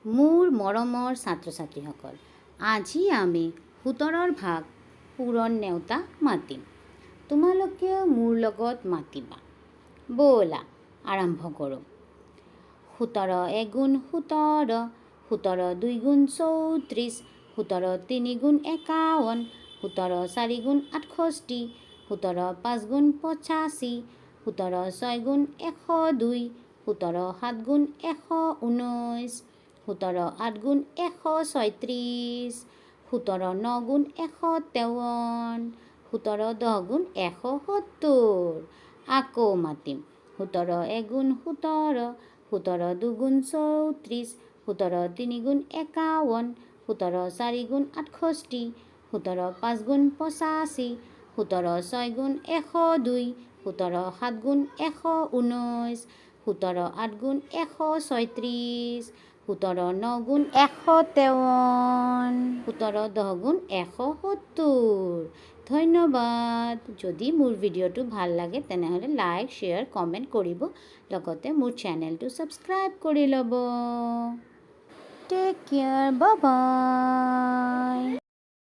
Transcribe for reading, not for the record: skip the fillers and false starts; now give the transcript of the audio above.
মোৰ মৰমৰ ছাত্ৰ ছাত্ৰীসকল, আজি আমি ১৭ৰ ভাগ পূৰণ নেওতা মাতিম। তোমালোকেও মোৰ লগত মাতিবা। ব'লা আৰম্ভ কৰোঁ। ১৭ এগুণ ১৭, ১৭ দুইগুণ ৩৪, ১৭ তিনিগুণ ৫১, ১৭ চাৰিগুণ ৬৮, ১৭ পাঁচগুণ ৮৫, ১৭ ছয়গুণ ১০২, ১৭ সাতগুণ ১১৯, ১৭ আঠগুণ ১৩৬, ১৭ নগুণ ১৫৩, ১৭ দহগুণ ১৭০। আকৌ মাতিম। ১৭ এগুণ ১৭, ১৭ দুগুণ ৩৪, ১৭ তিনিগুণ ৫১, ১৭ চাৰিগুণ ৬৮, ১৭ পাঁচগুণ ৮৫, ১৭ ছয়গুণ ১০২, ১৭ সাতগুণ ১১৯, ১৭ আঠগুণ ১৩৬, ১৭ নগুণ ১৫৩, ১৭ দহগুণ ১৭০। ধন্যবাদ। যদি মোৰ ভিডিঅ'টো ভাল লাগে তেনেহ'লে লাইক, শ্বেয়াৰ, কমেণ্ট কৰিব। লগতে মোৰ চেনেলটো ছাবস্ক্ৰাইব কৰি ল'ব। টেক কেয়াৰ, বাই বাই।